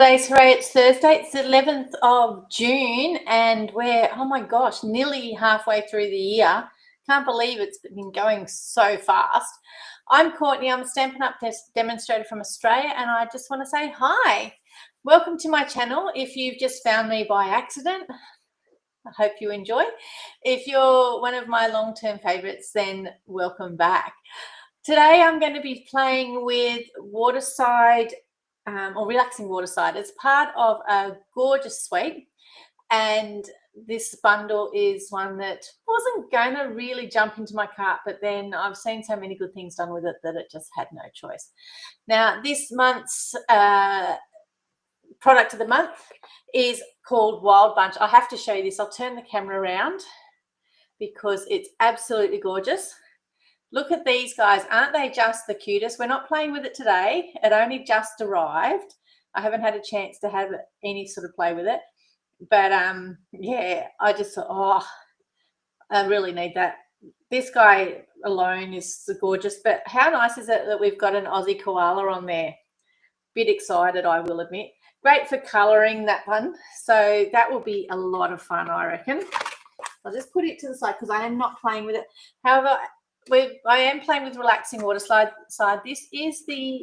Today's Hooray, it's Thursday, it's the 11th of June, and we're, oh my gosh, nearly halfway through the year. Can't believe it's been going so fast. I'm Courtney, I'm a Stampin' Up! Demonstrator from Australia, and I just want to say hi. Welcome to my channel. If you've just found me by accident, I hope you enjoy. If you're one of my long-term favorites, then welcome back. Today I'm going to be playing with Waterside or Relaxing Waterside. It's part of a gorgeous suite, and this bundle is one that wasn't going to really jump into my cart, but then I've seen so many good things done with it that it just had no choice. Now, this month's product of the month is called Wild Bunch. I have to show you this. I'll turn the camera around because it's absolutely gorgeous. Look at these guys. Aren't they just the cutest? We're not playing with it today. It only just arrived. I haven't had a chance to have any sort of play with it. But, yeah, I just thought, oh, I really need that. This guy alone is gorgeous. But how nice is it that we've got an Aussie koala on there? Bit excited, I will admit. Great for colouring, that one. So that will be a lot of fun, I reckon. I'll just put it to the side because I am not playing with it. However, I am playing with Relaxing Waterside. This is the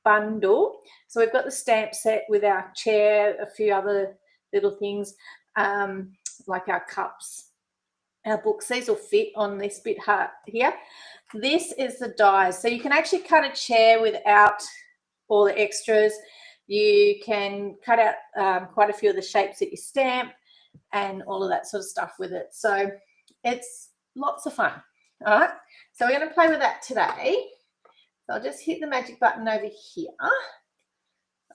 bundle. So we've got the stamp set with our chair, a few other little things like our cups, our books. These will fit on this bit here. This is the dies. So you can actually cut a chair without all the extras. You can cut out quite a few of the shapes that you stamp and all of that sort of stuff with it. So it's lots of fun. All right, so we're going to play with that today. So I'll just hit the magic button over here.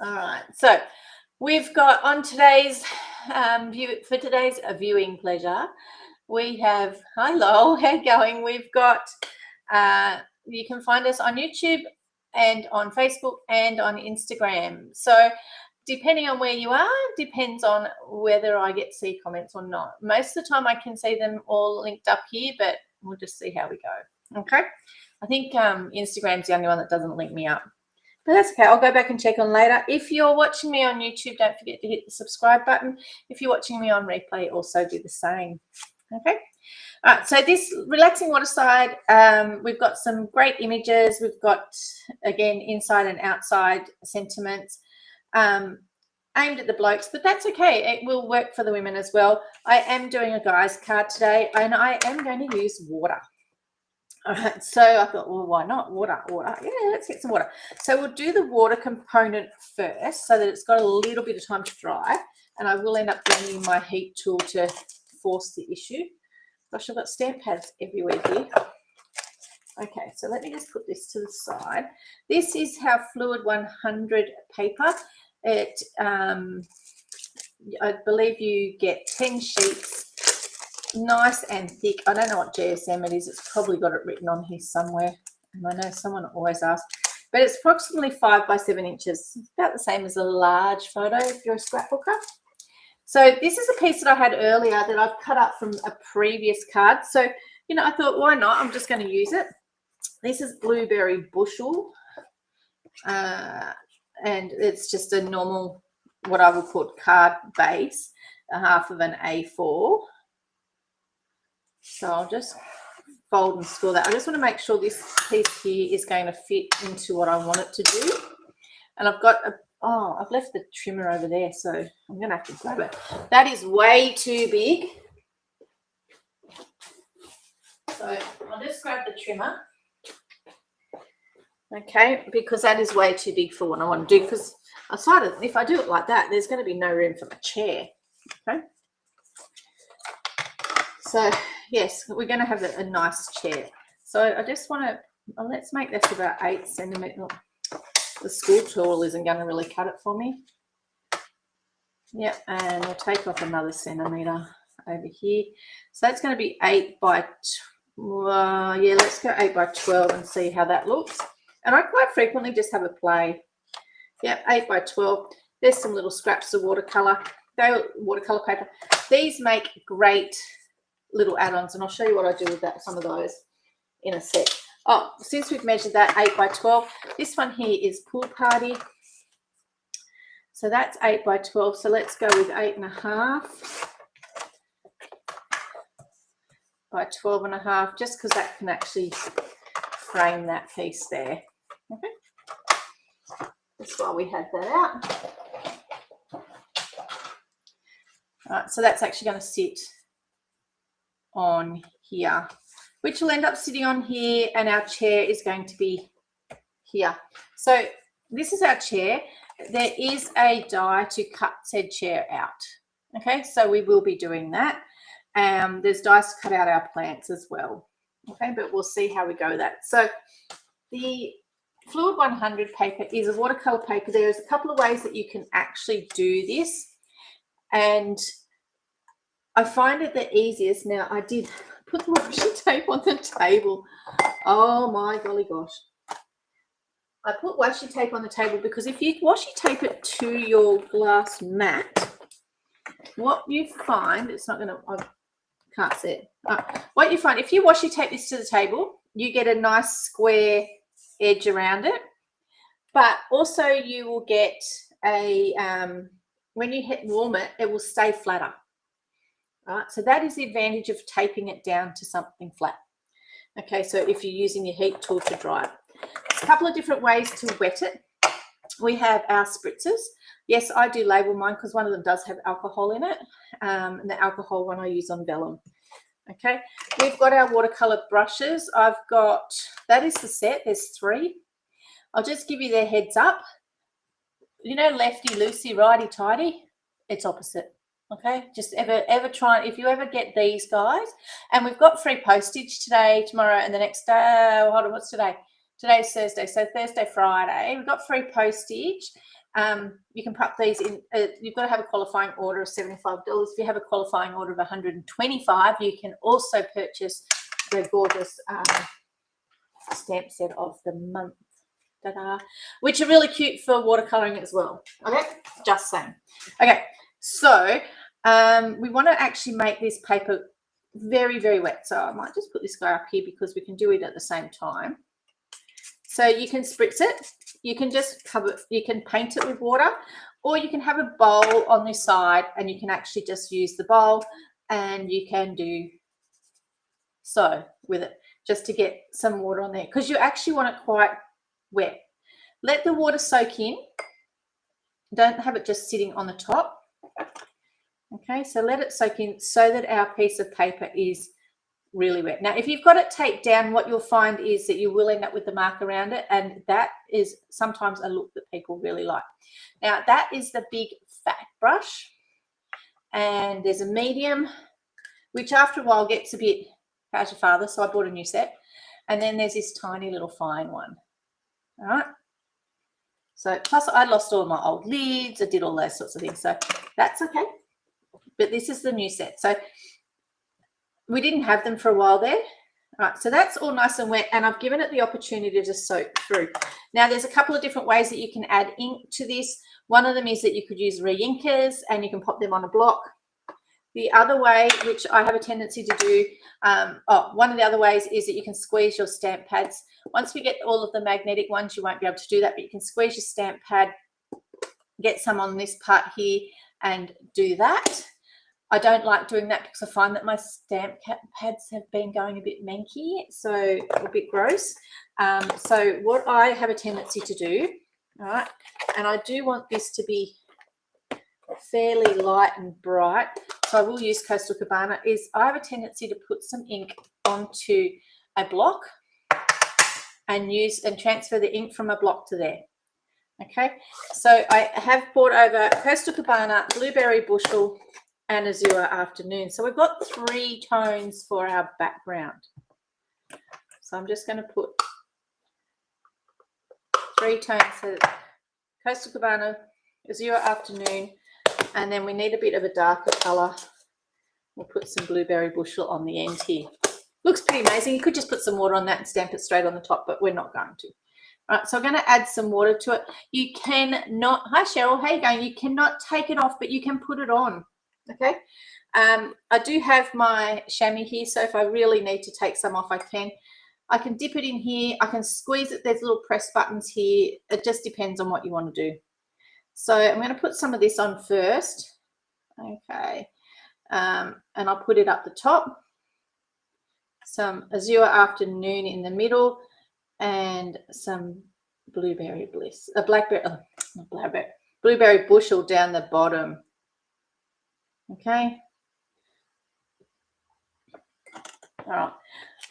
All right, so we've got on today's viewing pleasure, we have, hi Lowell, how you going? We've got, you can find us on YouTube and on Facebook and on Instagram. So depending on where you are, depends on whether I get to see comments or not. Most of the time I can see them all linked up here, but we'll just see how we go. Okay, I think Instagram's the only one that doesn't link me up, but that's okay. I'll go back and check on later. If you're watching me on YouTube, don't forget to hit the subscribe button. If you're watching me on replay, also do the same. Okay, all right, so this Relaxing Waterside, we've got some great images. We've got, again, inside and outside sentiments aimed at the blokes, but that's okay. It will work for the women as well. I am doing a guy's card today, and I am going to use water. All right, so I thought, well, why not? Water. Yeah, let's get some water. So we'll do the water component first so that it's got a little bit of time to dry, and I will end up bringing my heat tool to force the issue. Gosh, I've got stamp pads everywhere here. Okay, so let me just put this to the side. This is how Fluid 100 paper. It, I believe you get 10 sheets, nice and thick. I don't know what GSM it is. It's probably got it written on here somewhere. And I know someone always asks. But it's approximately 5 by 7 inches. It's about the same as a large photo if you're a scrapbooker. So this is a piece that I had earlier that I've cut up from a previous card. So, you know, I thought, why not? I'm just going to use it. This is Blueberry Bushel. And it's just a normal, what I would call card base, a half of an A4. So I'll just fold and score that. I just want to make sure this piece here is going to fit into what I want it to do. And I've got I've left the trimmer over there, so I'm going to have to grab it. That is way too big. So I'll just grab the trimmer. Okay, because that is way too big for what I want to do, because I decided if I do it like that, there's going to be no room for my chair. Okay. So, yes, we're going to have a nice chair. So I just want to, let's make this about 8 centimetres. The school tool isn't going to really cut it for me. Yep, and we'll take off another centimetre over here. So that's going to be 8 by 12. Yeah, let's go 8 by 12 and see how that looks. And I quite frequently just have a play. Yep, 8 by 12. There's some little scraps of watercolour. They're watercolour paper. These make great little add-ons, and I'll show you what I do with that, some of those in a sec. Oh, since we've measured that 8 by 12, this one here is Pool Party. So that's 8 by 12. So let's go with 8.5 by 12.5, just because that can actually frame that piece there. Okay. That's why we had that out. All right, so that's actually going to sit on here, which will end up sitting on here, and our chair is going to be here. So this is our chair. There is a die to cut said chair out. Okay, so we will be doing that. There's dies to cut out our plants as well. Okay, but we'll see how we go with that. So the Fluid 100 paper is a watercolor paper. There's a couple of ways that you can actually do this, and I find it the easiest. Now, I did put the washi tape on the table. Oh my golly gosh. I put washi tape on the table because if you washi tape it to your glass mat, what you find, it's not going to, I can't see it. What you find, if you washi tape this to the table, you get a nice square edge around it, but also you will get a, when you hit warm it, it will stay flatter. Right, so that is the advantage of taping it down to something flat. Okay, so if you're using your heat tool to dry it. There's a couple of different ways to wet it. We have our spritzers. Yes, I do label mine because one of them does have alcohol in it, and the alcohol one I use on vellum. Okay, we've got our watercolor brushes. I've got, that is the set, there's 3. I'll just give you their heads up. You know, lefty loosey, righty tighty, it's opposite. Okay, just ever try, if you ever get these guys, and we've got free postage today, tomorrow, and the next day. Hold on, what's today? Today's Thursday, so Thursday, Friday, we've got free postage. You can pop these in. You've got to have a qualifying order of $75. If you have a qualifying order of $125, you can also purchase the gorgeous stamp set of the month, which are really cute for watercoloring as well. Okay, just saying. Okay. So we want to actually make this paper very, very wet. So I might just put this guy up here because we can do it at the same time. So you can spritz it. You can just cover it. You can paint it with water, or you can have a bowl on this side and you can actually just use the bowl, and you can do so with it just to get some water on there, because you actually want it quite wet. Let the water soak in. Don't have it just sitting on the top. Okay, so let it soak in so that our piece of paper is really wet. Now, if you've got it taped down, what you'll find is that you will end up with the mark around it, and that is sometimes a look that people really like. Now, that is the big fat brush, and there's a medium, which after a while gets a bit, how's your father? So I bought a new set. And then there's this tiny little fine one. All right. So plus I lost all my old lids. I did all those sorts of things. So that's okay. But this is the new set. So we didn't have them for a while there. All right, so that's all nice and wet, and I've given it the opportunity to soak through. Now, there's a couple of different ways that you can add ink to this. One of them is that you could use re-inkers and you can pop them on a block. The other way, which I have a tendency to do, one of the other ways is that you can squeeze your stamp pads. Once we get all of the magnetic ones, you won't be able to do that, but you can squeeze your stamp pad, get some on this part here, and do that. I don't like doing that because I find that my stamp pads have been going a bit manky, so a bit gross. So what I have a tendency to do, all right, and I do want this to be fairly light and bright, so I will use Coastal Cabana, is I have a tendency to put some ink onto a block and use and transfer the ink from a block to there. Okay, so I have brought over Coastal Cabana, Blueberry Bushel, and Azure Afternoon. So we've got 3 tones for our background. So I'm just going to put 3 tones. So Coastal Cabana, Azure Afternoon, and then we need a bit of a darker colour. We'll put some Blueberry Bushel on the end here. Looks pretty amazing. You could just put some water on that and stamp it straight on the top, but we're not going to. All right, so I'm going to add some water to it. You cannot, hi Cheryl, how are you going? You cannot take it off, but you can put it on. Okay, I do have my chamois here, so if I really need to take some off, I can dip it in here, I can squeeze it. There's little press buttons here. It just depends on what you want to do. So I'm going to put some of this on first. Okay. And I'll put it up the top. Some Azure Afternoon in the middle, and some Blueberry Bliss, Blueberry Bushel down the bottom. Okay. All right.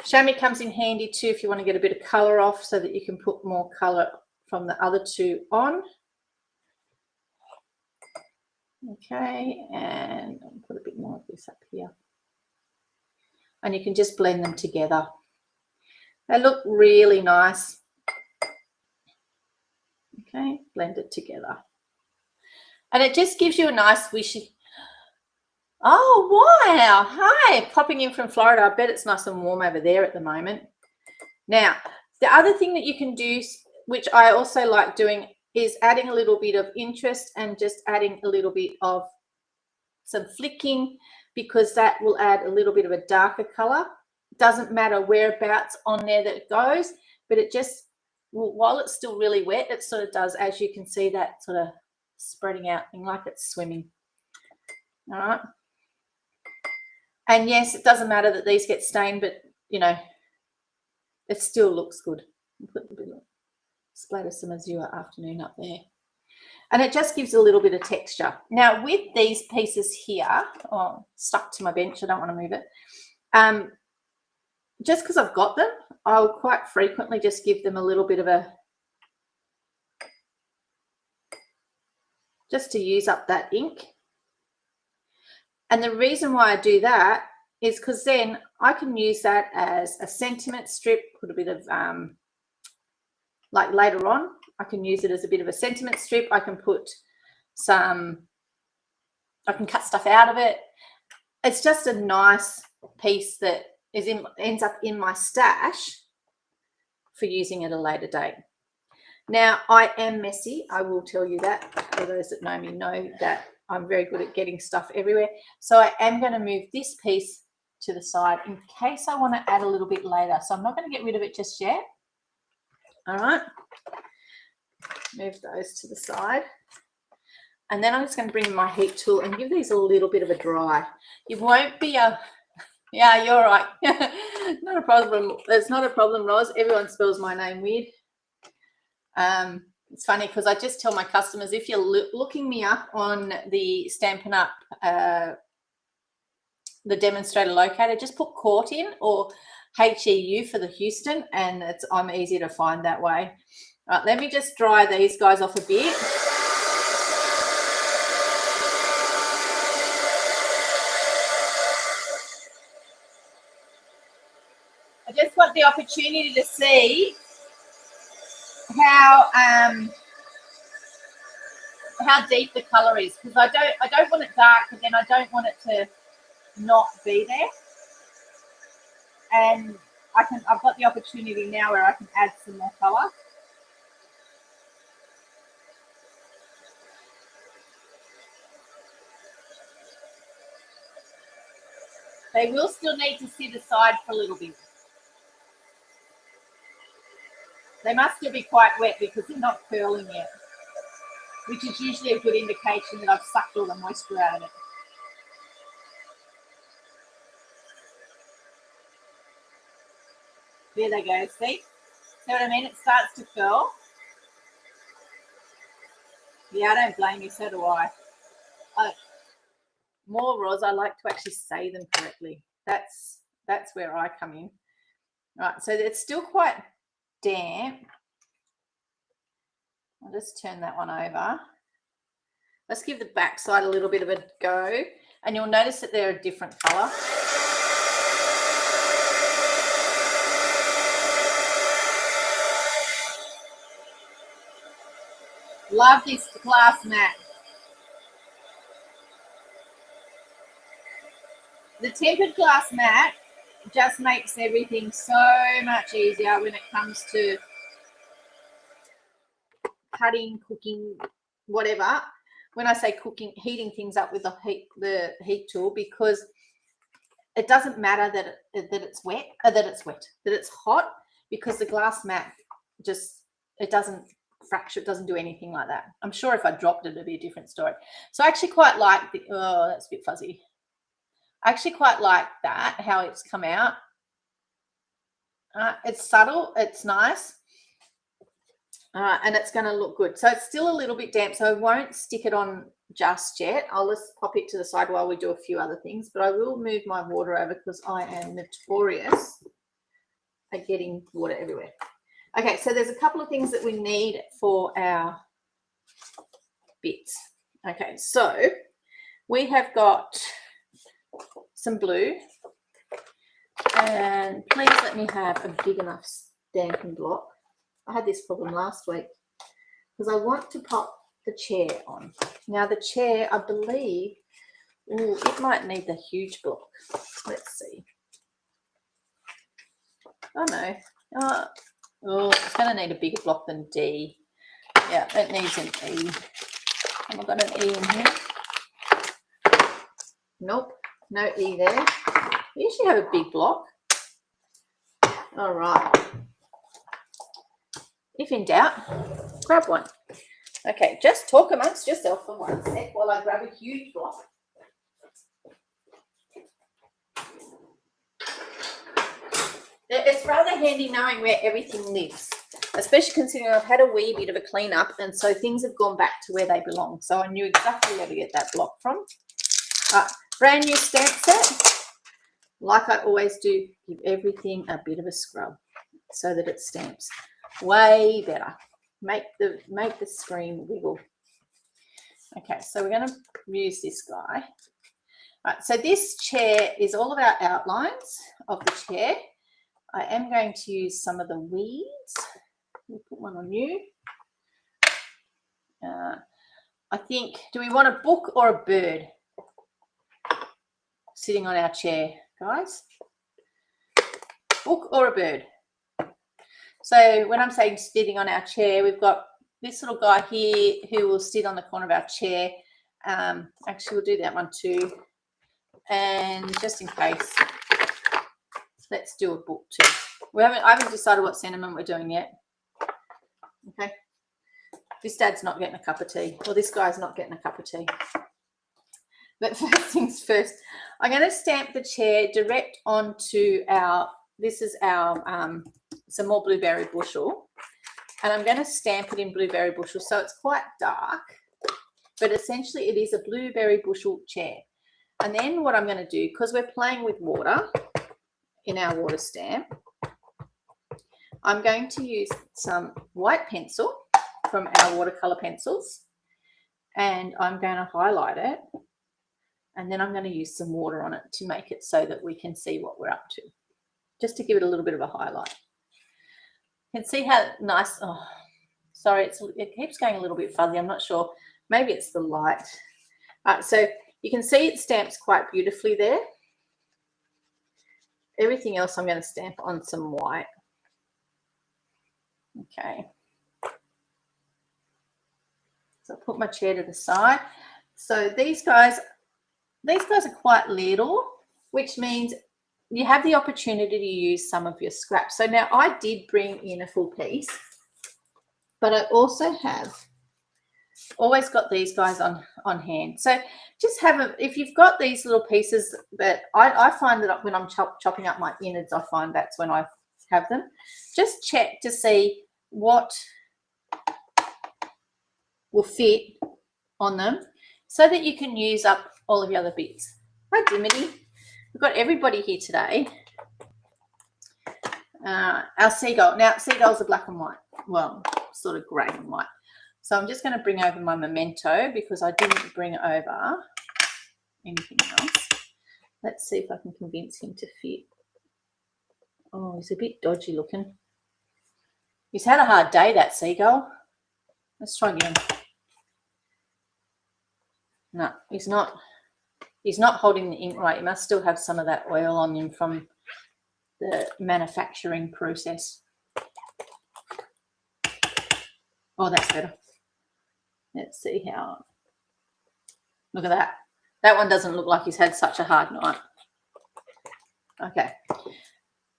Chamois comes in handy too if you want to get a bit of color off, so that you can put more color from the other two on. Okay, and I'll put a bit more of this up here. And you can just blend them together. They look really nice. Okay, blend it together. And it just gives you a nice wishy. Oh, wow. Hi, popping in from Florida. I bet it's nice and warm over there at the moment. Now, the other thing that you can do, which I also like doing, is adding a little bit of interest and just adding a little bit of some flicking, because that will add a little bit of a darker color. Doesn't matter whereabouts on there that it goes, but it just, while it's still really wet, it sort of does, as you can see, that sort of spreading out thing like it's swimming. All right. And yes, it doesn't matter that these get stained, but you know, it still looks good. Put a bit of splatter some Azure Afternoon up there. And it just gives a little bit of texture. Now with these pieces here, stuck to my bench, I don't want to move it. Just because I've got them, I'll quite frequently just give them a little bit of a, just to use up that ink. And the reason why I do that is because then I can use that as a sentiment strip, put a bit of, like later on, I can use it as a bit of a sentiment strip. I can put some, I can cut stuff out of it. It's just a nice piece that ends up in my stash for using at a later date. Now, I am messy. I will tell you that. For those that know me know that I'm very good at getting stuff everywhere. So I am going to move this piece to the side in case I want to add a little bit later. So I'm not going to get rid of it just yet. All right. Move those to the side. And then I'm just going to bring in my heat tool and give these a little bit of a dry. It won't be a, yeah, you're right. Not a problem. It's not a problem, Roz. Everyone spells my name weird. It's funny because I just tell my customers, if you're looking me up on the Stampin' Up, the demonstrator locator, just put Court in, or HEU for the Houston, and I'm easier to find that way. All right, let me just dry these guys off a bit. I just want the opportunity to see how deep the color is, because I don't want it dark, but then I don't want it to not be there. And I've got the opportunity now where I can add some more color. They will still need to sit aside for a little bit. They must still be quite wet because they're not curling yet, which is usually a good indication that I've sucked all the moisture out of it. There they go, see? See what I mean? It starts to curl. Yeah, I don't blame you, so do I. More, Roz, I like to actually say them correctly. That's where I come in. Right, so it's still quite damp. I'll just turn that one over. Let's give the back side a little bit of a go, and you'll notice that they're a different color. Love this glass mat. The tempered glass mat just makes everything so much easier when it comes to cutting, cooking, whatever. When I say cooking, heating things up with the heat tool, because it doesn't matter that it's hot, because the glass mat just, it doesn't fracture. It doesn't do anything like that. I'm sure if I dropped it, it'd be a different story. So I actually quite like the, oh, that's a bit fuzzy. I actually quite like that, how it's come out. It's subtle, it's nice. And it's going to look good. So it's still a little bit damp, so I won't stick it on just yet. I'll just pop it to the side while we do a few other things, but I will move my water over because I am notorious at getting water everywhere. Okay, so there's a couple of things that we need for our bits. Okay, so we have got some blue, and please let me have a big enough stamping block. I had this problem last week because I want to pop the chair on. Now the chair, I believe, ooh, it might need the huge block. Let's see. Oh no. Oh, it's going to need a bigger block than D. Yeah, it needs an E. Have I got an E in here? Nope, no E there. We usually have a big block. All right. If in doubt, grab one. Okay, just talk amongst yourself for 1 sec while I grab a huge block. It's rather handy knowing where everything lives, especially considering I've had a wee bit of a clean up, and so things have gone back to where they belong. So I knew exactly where to get that block from. Brand new stamp set. Like I always do, give everything a bit of a scrub so that it stamps way better. Make the screen wiggle. Okay, so we're going to use this guy. All right, so this chair is all of our outlines of the chair. I am going to use some of the weeds. We'll put one on you. I think, do we want a book or a bird sitting on our chair, guys? Book or a bird? So when I'm saying sitting on our chair, we've got this little guy here who will sit on the corner of our chair. Actually, we'll do that one too. And just in case, let's do a book too. I haven't decided what sentiment we're doing yet. Okay. This dad's not getting a cup of tea, or this guy's not getting a cup of tea. But first things first, I'm going to stamp the chair direct onto our, this is our some more blueberry bushel, and I'm going to stamp it in blueberry bushel, so it's quite dark, but essentially it is a blueberry bushel chair. And then what I'm going to do, because we're playing with water in our water stamp, I'm going to use some white pencil from our watercolor pencils, and I'm going to highlight it, and then I'm going to use some water on it to make it so that we can see what we're up to, just to give it a little bit of a highlight. You can see how nice, oh, sorry, it keeps going a little bit fuzzy. I'm not sure. Maybe it's the light. So you can see it stamps quite beautifully there. Everything else I'm going to stamp on some white. Okay. So I'll put my chair to the side. So these guys are quite little, which means you have the opportunity to use some of your scraps. So now I did bring in a full piece, but I also have always got these guys on hand. So just have if you've got these little pieces, that I find that when I'm chopping up my innards, I find that's when I have them. Just check to see what will fit on them so that you can use up all of the other bits. Hi, Dimity. We've got everybody here today. Our seagull. Now, seagulls are black and white. Well, sort of grey and white. So I'm just going to bring over my memento because I didn't bring over anything else. Let's see if I can convince him to fit. Oh, he's a bit dodgy looking. He's had a hard day, that seagull. Let's try again. No, he's not holding the ink right. He must still have some of that oil on him from the manufacturing process. Oh, that's better. Let's see how. Look at that. That one doesn't look like he's had such a hard night. Okay.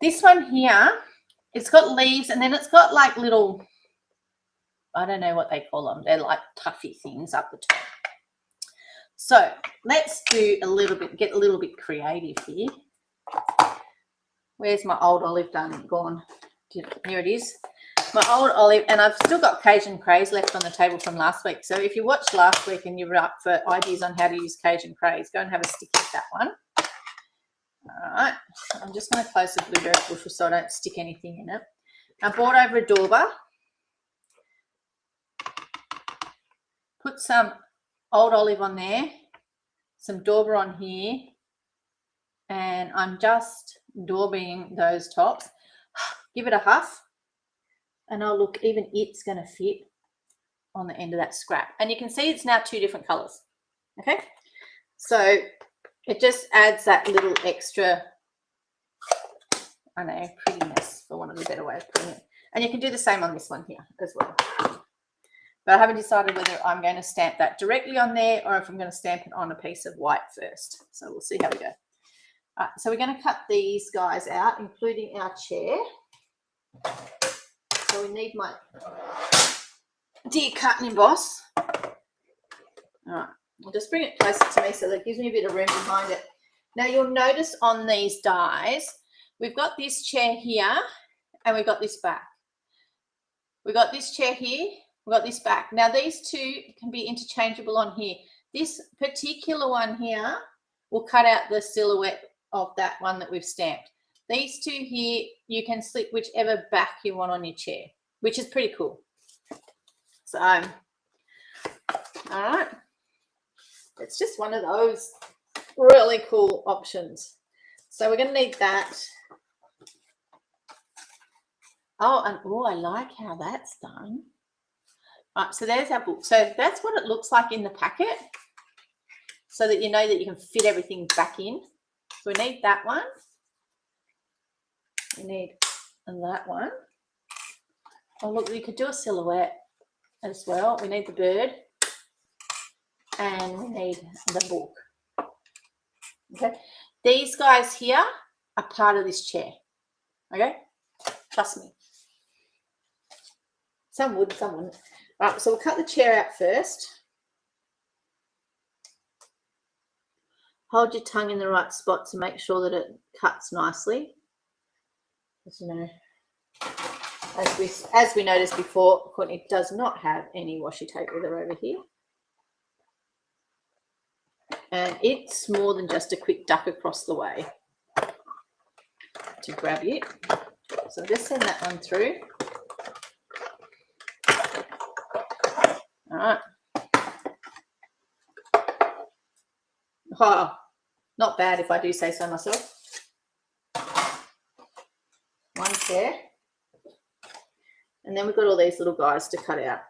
This one here, it's got leaves, and then it's got like little, I don't know what they call them. They're like puffy things up the top. So let's do a little bit, get a little bit creative here. Where's my old olive gone? Here it is. My old olive, and I've still got Cajun Craze left on the table from last week. So if you watched last week and you were up for ideas on how to use Cajun Craze, go and have a stick at that one. All right, I'm just going to close the blueberry bushel so I don't stick anything in it. I brought over a dauber. Put some old olive on there, some dauber on here, and I'm just daubing those tops. Give it a huff. And oh, look, even it's going to fit on the end of that scrap. And you can see it's now 2 different colors. Okay. So it just adds that little extra, I don't know, prettiness, for one of the better way of putting it. And you can do the same on this one here as well. But I haven't decided whether I'm going to stamp that directly on there or if I'm going to stamp it on a piece of white first. So we'll see how we go. All right, so we're going to cut these guys out, including our chair. So we need my dear cut and emboss. All right, I'll just bring it closer to me so that it gives me a bit of room behind it. Now you'll notice on these dies, we've got this chair here and we've got this back. We've got this chair here, we've got this back. Now these two can be interchangeable on here. This particular one here will cut out the silhouette of that one that we've stamped. These two here, you can slip whichever back you want on your chair, which is pretty cool. So, all right. It's just one of those really cool options. So we're going to need that. Oh, and oh, I like how that's done. All right, so there's our book. So that's what it looks like in the packet, so that you know that you can fit everything back in. So we need that one. We need that one. Oh, look, we could do a silhouette as well. We need the bird and we need the book. Okay, these guys here are part of this chair. Okay, trust me. Some would, some wouldn't. All right, so we'll cut the chair out first. Hold your tongue in the right spot to make sure that it cuts nicely. As you know, as we noticed before, Courtney does not have any washi tape with her over here. And it's more than just a quick duck across the way to grab it. So just send that one through. All right. Oh, not bad if I do say so myself. One pair. And then we've got all these little guys to cut out.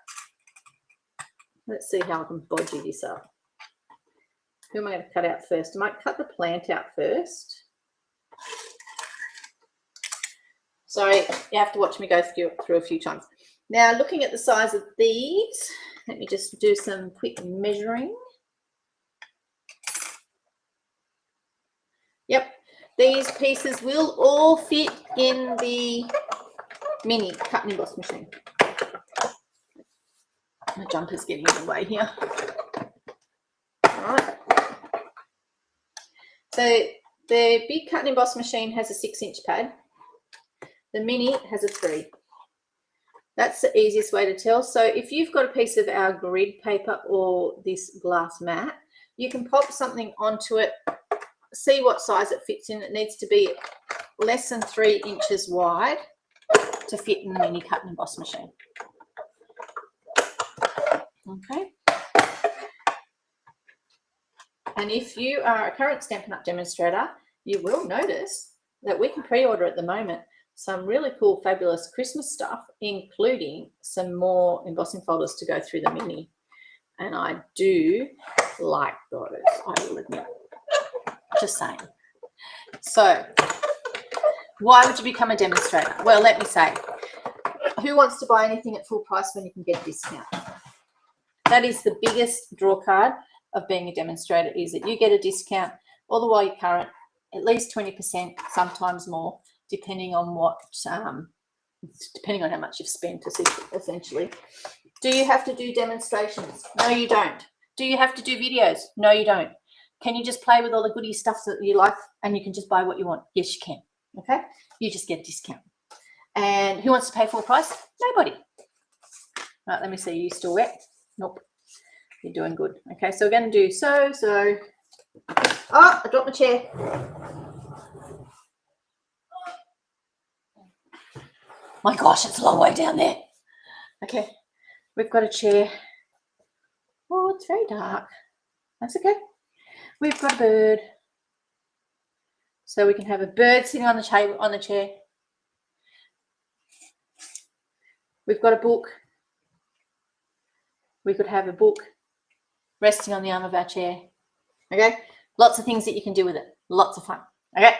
Let's see how I can bodgy this up. Who am I going to cut out first? I might cut the plant out first. Sorry, you have to watch me go through a few times. Now, looking at the size of these, let me just do some quick measuring. Yep, these pieces will all fit in the mini cut and emboss machine. My jumper's getting in the way here. All right. So the big cut and emboss machine has a 6-inch pad. The mini has a 3. That's the easiest way to tell. So if you've got a piece of our grid paper or this glass mat, you can pop something onto it, see what size it fits in. It needs to be less than 3 inches wide to fit in the mini cut and emboss machine. Okay. And if you are a current Stampin' Up! Demonstrator, you will notice that we can pre-order at the moment some really cool, fabulous Christmas stuff, including some more embossing folders to go through the mini. And I do like those, I will admit. Just saying. So, why would you become a demonstrator? Well, let me say, who wants to buy anything at full price when you can get a discount? That is the biggest draw card of being a demonstrator, is that you get a discount all the while you're current, at least 20%, sometimes more, depending on what, depending on how much you've spent, essentially. Do you have to do demonstrations? No, you don't. Do you have to do videos? No, you don't. Can you just play with all the goodie stuff that you like and you can just buy what you want? Yes, you can. Okay? You just get a discount. And who wants to pay full price? Nobody. Right, let me see. Are you still wet? Nope. You're doing good. Okay, so we're going to do so. Oh, I dropped my chair. My gosh, it's a long way down there. Okay, we've got a chair. Oh, it's very dark. That's okay. We've got a bird. So we can have a bird sitting on the table, on the chair. We've got a book. We could have a book resting on the arm of our chair. Okay, lots of things that you can do with it. Lots of fun. Okay,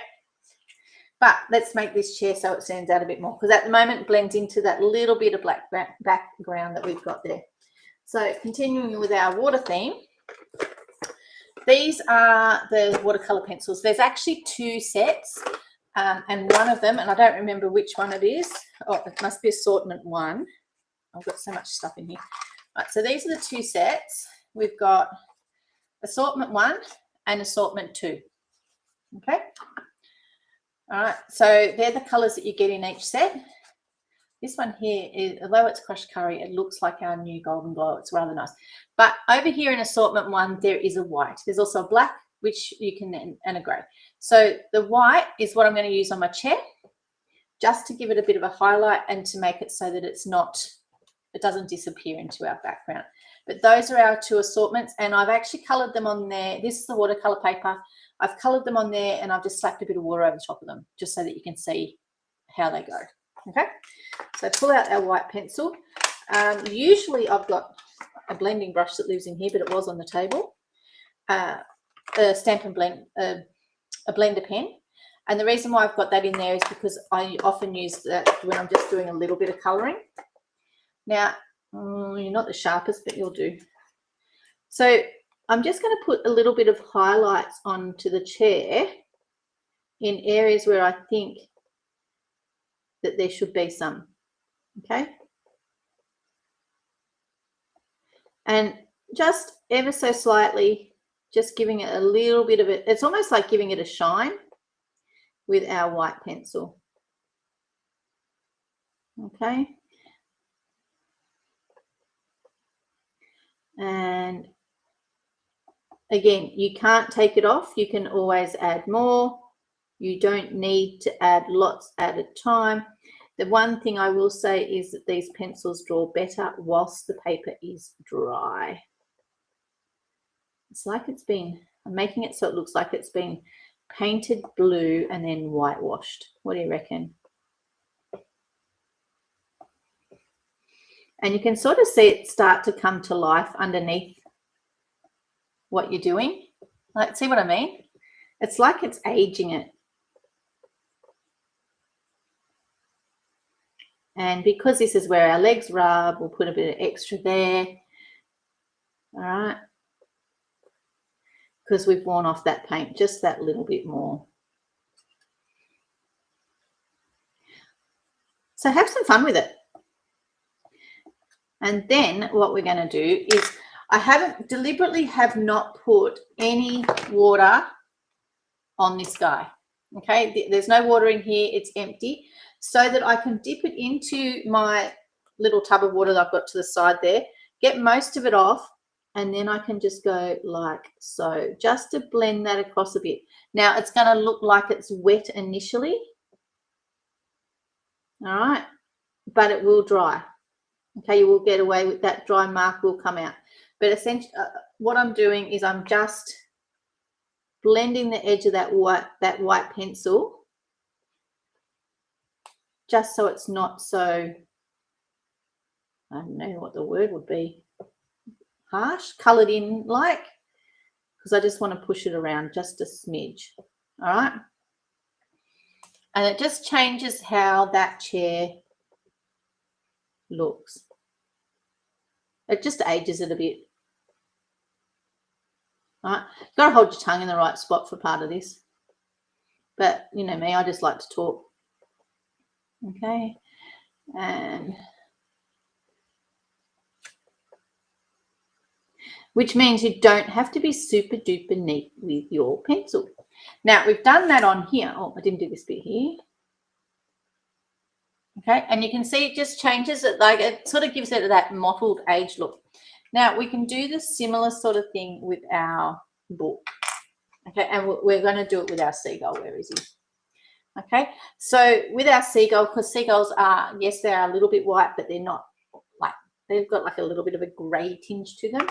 but let's make this chair so it stands out a bit more, because at the moment it blends into that little bit of black background that we've got there. So continuing with our water theme, these are the watercolor pencils. There's actually 2 sets, and one of them, and I don't remember which one it is. Oh, it must be assortment 1. I've got so much stuff in here. Right, so these are the 2 sets. We've got assortment 1 and assortment 2. Okay. All right, so they're the colors that you get in each set. This one here is, although it's crushed curry, it looks like our new golden glow. It's rather nice. But over here in assortment 1, there is a white. There's also a black, which you can, and a grey. So the white is what I'm going to use on my chair, just to give it a bit of a highlight and to make it so that it's not, it doesn't disappear into our background. But those are our 2 assortments, and I've actually coloured them on there. This is the watercolour paper. I've coloured them on there, and I've just slapped a bit of water over the top of them, just so that you can see how they go. Okay, so pull out our white pencil. Usually I've got a blending brush that lives in here, but it was on the table. A stamp and blend, a blender pen. And the reason why I've got that in there is because I often use that when I'm just doing a little bit of colouring. Now, you're not the sharpest, but you'll do. So I'm just going to put a little bit of highlights onto the chair in areas where I think that there should be some. Okay. And just ever so slightly, just giving it a little bit of it. It's almost like giving it a shine with our white pencil. Okay. And again, you can't take it off. You can always add more. You don't need to add lots at a time. The one thing I will say is that these pencils draw better whilst the paper is dry. It's like it's been, I'm making it so it looks like it's been painted blue and then whitewashed. What do you reckon? And you can sort of see it start to come to life underneath what you're doing. Like, see what I mean? It's like it's aging it. And because this is where our legs rub, we'll put a bit of extra there. All right. Because we've worn off that paint just that little bit more. So have some fun with it. And then what we're going to do is, I deliberately have not put any water on this guy. Okay, there's no water in here, it's empty, so that I can dip it into my little tub of water that I've got to the side there, get most of it off, and then I can just go like so, just to blend that across a bit. Now it's going to look like it's wet initially, all right, but it will dry. Okay, you will get away with that, dry mark will come out. But essentially what I'm doing is I'm just blending the edge of that white pencil, just so it's not so, I don't know what the word would be, harsh, coloured in like, because I just want to push it around just a smidge. All right, and it just changes how that chair looks. It just ages it a bit. All right, you've got to hold your tongue in the right spot for part of this, but you know me, I just like to talk. Okay, and which means you don't have to be super duper neat with your pencil. Now we've done that on here. Oh, I didn't do this bit here. Okay, and you can see it just changes it, like it sort of gives it that mottled age look. Now we can do the similar sort of thing with our book. Okay, and we're going to do it with our seagull. Where is he? Okay, so with our seagull, because seagulls are, yes, they are a little bit white, but they're not like, they've got like a little bit of a grey tinge to them.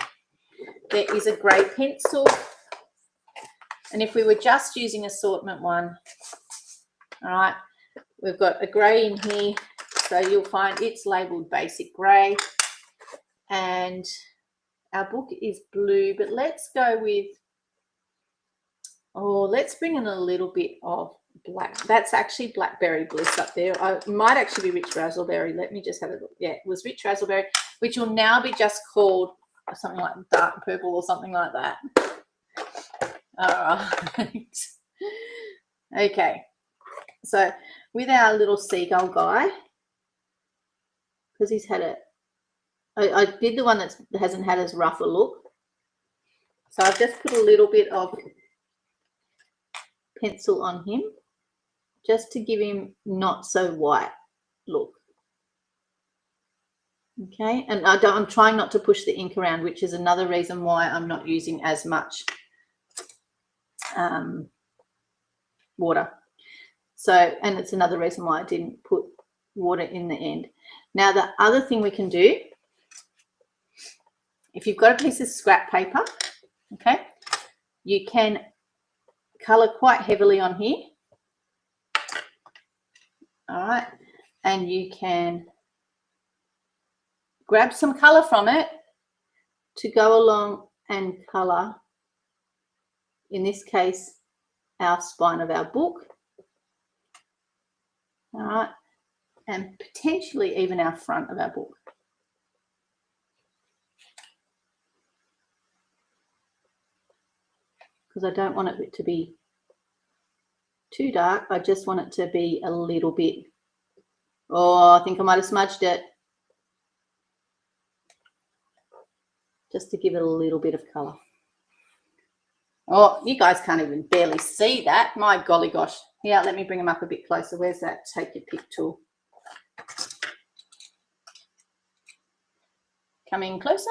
There is a grey pencil, and if we were just using assortment one, all right, we've got a grey in here, so you'll find it's labelled basic grey, and our book is blue, but let's go with, oh, let's bring in a little bit of black. That's actually blackberry bliss up there. It might actually be rich raspberry. Let me just have a look. Yeah, it was rich raspberry, which will now be just called something like dark purple or something like that. All right. Okay. So with our little seagull guy, because he's had a, I did the one that hasn't had as rough a look. So I've just put a little bit of pencil on him just to give him not so white look. Okay, and I'm trying not to push the ink around, which is another reason why I'm not using as much water. So, and it's another reason why I didn't put water in the end. Now, the other thing we can do, if you've got a piece of scrap paper, okay, you can colour quite heavily on here. All right, and you can grab some colour from it to go along and colour, in this case, our spine of our book. All right, and potentially even our front of our book. Because I don't want it to be too dark. I just want it to be a little bit, oh, I think I might have smudged it. Just to give it a little bit of colour. Oh, you guys can't even barely see that. My golly gosh. Yeah, let me bring them up a bit closer. Where's that take your pick tool? Come in closer.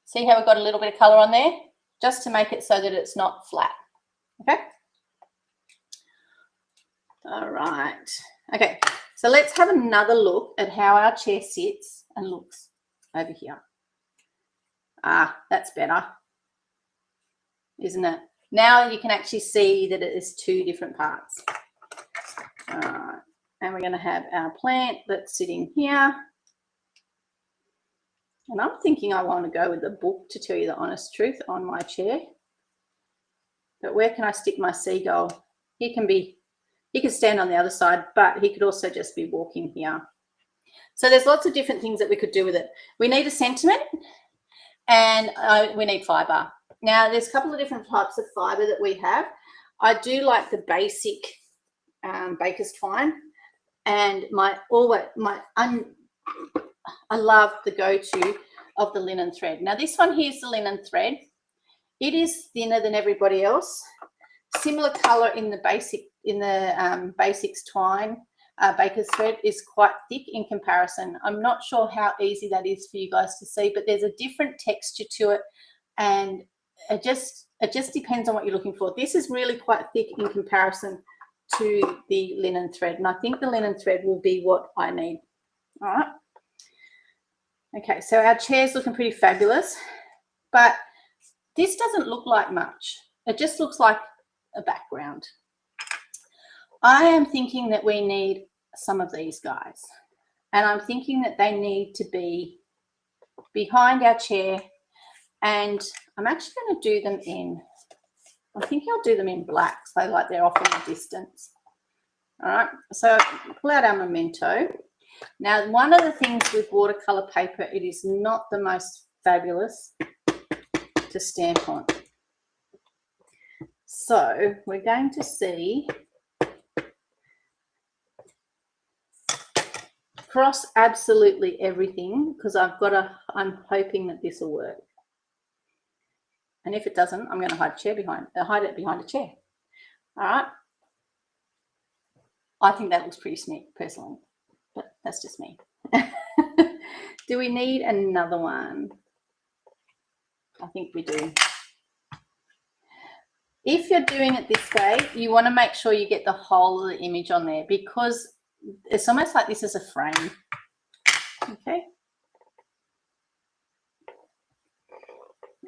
See how we've got a little bit of colour on there? Just to make it so that it's not flat. Okay? All right. Okay, so let's have another look at how our chair sits and looks over here. Ah, that's better, isn't it? Now you can actually see that it is two different parts. All right, and we're going to have our plant that's sitting here. And I'm thinking I want to go with the book, to tell you the honest truth, on my chair. But where can I stick my seagull? He can stand on the other side, but he could also just be walking here. So there's lots of different things that we could do with it. We need a sentiment, and we need fibre. Now, there's a couple of different types of fibre that we have. I do like the basic baker's twine, and I love the go-to of the linen thread. Now, this one here is the linen thread. It is thinner than everybody else. Similar colour in the basics twine. Baker's thread is quite thick in comparison. I'm not sure how easy that is for you guys to see, but there's a different texture to it, and it just depends on what you're looking for. This is really quite thick in comparison to the linen thread, and I think the linen thread will be what I need. All right. Okay, so our chair's looking pretty fabulous, but this doesn't look like much. It just looks like a background. I am thinking that we need some of these guys, and I'm thinking that they need to be behind our chair, and I'm actually going to do them in, I think I'll do them in black, so like they're off in the distance. All right, so pull out our memento. Now, one of the things with watercolor paper, it is not the most fabulous to stamp on. So we're going to see, cross absolutely everything, because I'm hoping that this will work. And if it doesn't, I'm going to hide it behind a chair. All right. I think that looks pretty sneak personally, but that's just me. Do we need another one? I think we do. If you're doing it this way, you want to make sure you get the whole of the image on there, because it's almost like this is a frame. Okay.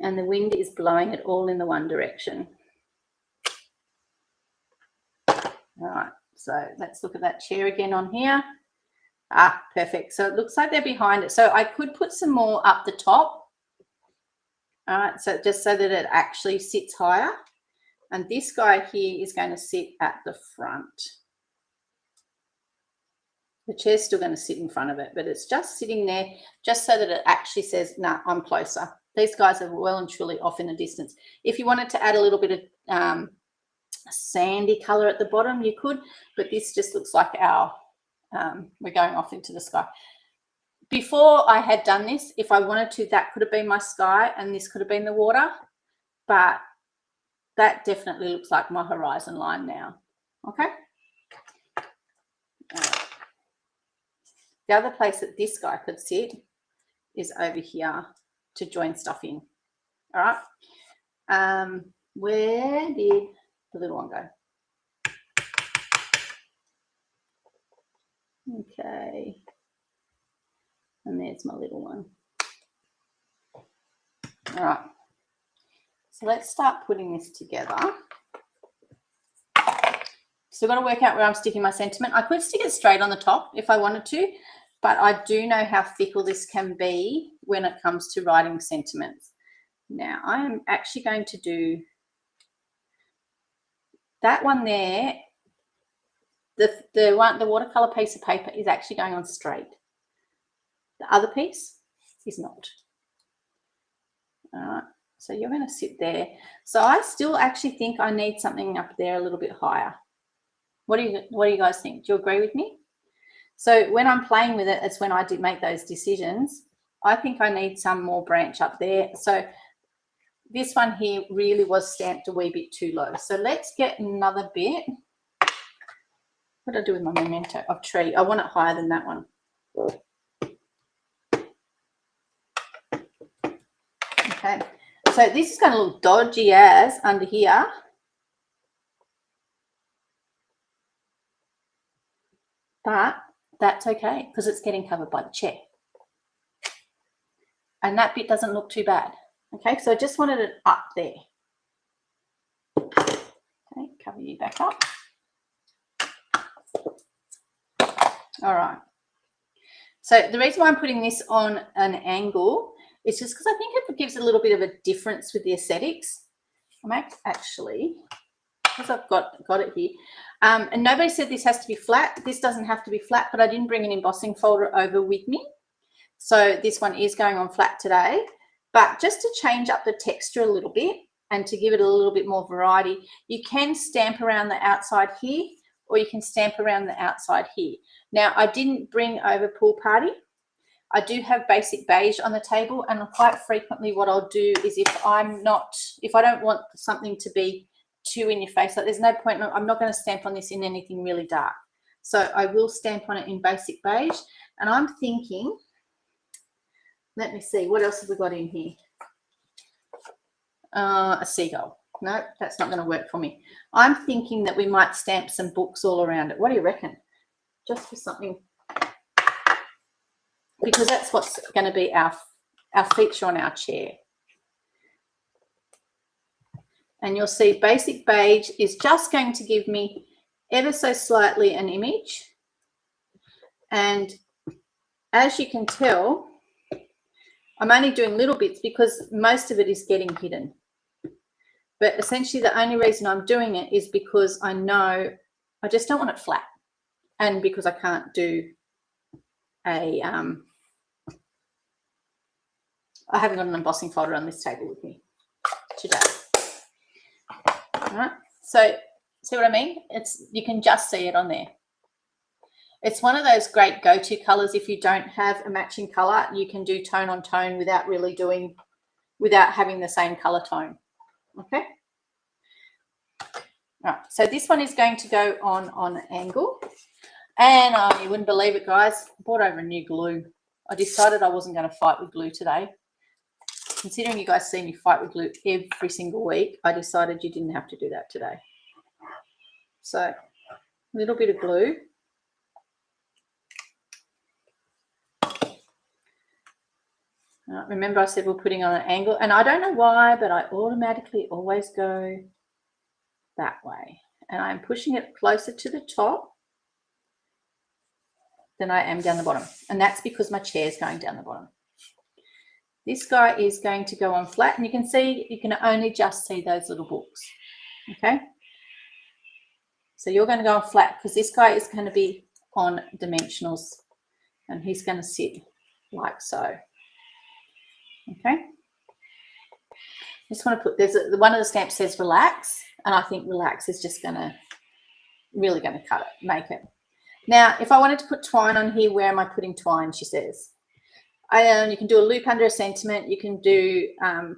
And the wind is blowing it all in the one direction. All right, so let's look at that chair again on here. Ah, perfect. So it looks like they're behind it. So I could put some more up the top. All right, so just so that it actually sits higher. And this guy here is going to sit at the front. The chair's still going to sit in front of it, but it's just sitting there just so that it actually says, nah, I'm closer. These guys are well and truly off in the distance. If you wanted to add a little bit of sandy color at the bottom, you could, but this just looks like our, we're going off into the sky. Before I had done this, if I wanted to, that could have been my sky and this could have been the water, but that definitely looks like my horizon line now. Okay. The other place that this guy could sit is over here to join stuff in. All right. Where did the little one go? Okay. And there's my little one. All right. So let's start putting this together. So I've got to work out where I'm sticking my sentiment. I could stick it straight on the top if I wanted to, but I do know how fickle this can be when it comes to writing sentiments. Now, I am actually going to do that one there. The watercolor piece of paper is actually going on straight. The other piece is not. All right, so you're going to sit there. So I still actually think I need something up there a little bit higher. What do you guys think? Do you agree with me? So when I'm playing with it, it's when I did make those decisions. I think I need some more branch up there. So this one here really was stamped a wee bit too low. So let's get another bit. What did I do with my memento of tree? I want it higher than that one. Okay, so this is going to look dodgy as under here. But that's okay because it's getting covered by the chair. And that bit doesn't look too bad. Okay, so I just wanted it up there. Okay, cover you back up. All right. So the reason why I'm putting this on an angle is just because I think it gives a little bit of a difference with the aesthetics. I'm actually, because I've got it here. And nobody said this has to be flat. This doesn't have to be flat, but I didn't bring an embossing folder over with me. So this one is going on flat today. But just to change up the texture a little bit and to give it a little bit more variety, you can stamp around the outside here, or you can stamp around the outside here. Now, I didn't bring over Pool Party. I do have basic beige on the table, and quite frequently what I'll do is if I don't want something to be too in your face, like there's no point, I'm not going to stamp on this in anything really dark. So I will stamp on it in basic beige, and I'm thinking, let me see, what else have we got in here? A seagull. No, that's not going to work for me. I'm thinking that we might stamp some books all around it. What do you reckon? Just for something, because that's what's going to be our feature on our chair. And you'll see basic beige is just going to give me ever so slightly an image. And as you can tell, I'm only doing little bits because most of it is getting hidden. But essentially the only reason I'm doing it is because I know I just don't want it flat. And because I can't do I haven't got an embossing folder on this table with me today. All right, so see what I mean? You can just see it on there. It's one of those great go-to colors. If you don't have a matching color, you can do tone on tone without having the same color tone. Okay. All right, so this one is going to go on an angle. And you wouldn't believe it, guys. I brought over a new glue. I decided I wasn't going to fight with glue today. Considering you guys see me fight with glue every single week, I decided you didn't have to do that today. So a little bit of glue. Remember I said we're putting on an angle, and I don't know why, but I automatically always go that way. And I'm pushing it closer to the top than I am down the bottom. And that's because my chair is going down the bottom. This guy is going to go on flat, and you can see, you can only just see those little books. Okay. So you're going to go on flat because this guy is going to be on dimensionals, and he's going to sit like so. Okay. Just want to put, one of the stamps says relax, and I think relax is just really going to cut it, make it. Now, if I wanted to put twine on here, where am I putting twine? She says. You can do a loop under a sentiment. You can do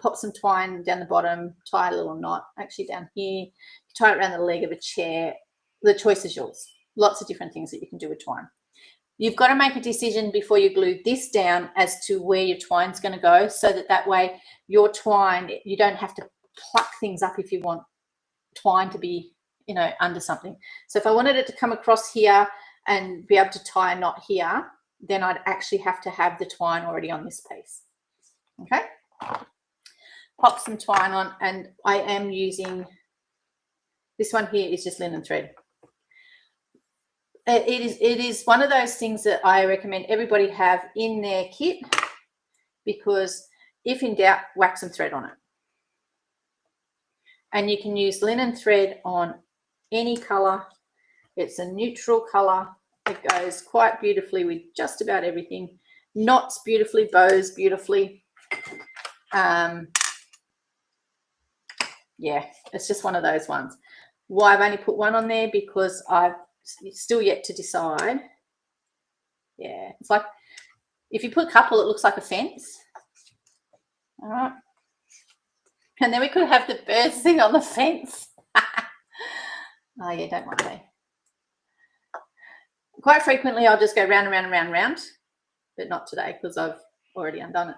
pop some twine down the bottom, tie a little knot, actually down here. Tie it around the leg of a chair. The choice is yours. Lots of different things that you can do with twine. You've got to make a decision before you glue this down as to where your twine's going to go, so that way your twine, you don't have to pluck things up if you want twine to be, under something. So if I wanted it to come across here and be able to tie a knot here, then I'd actually have to have the twine already on this piece. Okay. Pop some twine on, and I am using, this one here is just linen thread. It is one of those things that I recommend everybody have in their kit, because if in doubt, wax and thread on it. And you can use linen thread on any color. It's a neutral color. It goes quite beautifully with just about everything. Knots beautifully, bows beautifully. Yeah, it's just one of those ones. Why I've only put one on there, because I've still yet to decide. Yeah, it's like if you put a couple, it looks like a fence. All right. And then we could have the birds sitting on the fence. Oh, yeah, don't mind me. Quite frequently, I'll just go round and round and round and round, but not today because I've already undone it.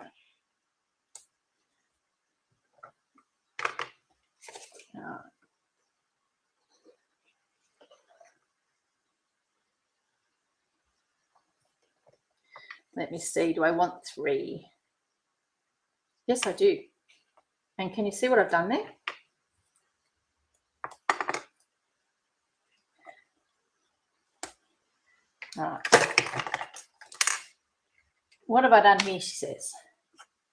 Let me see. Do I want 3? Yes, I do. And can you see what I've done there? All right. What have I done here, she says?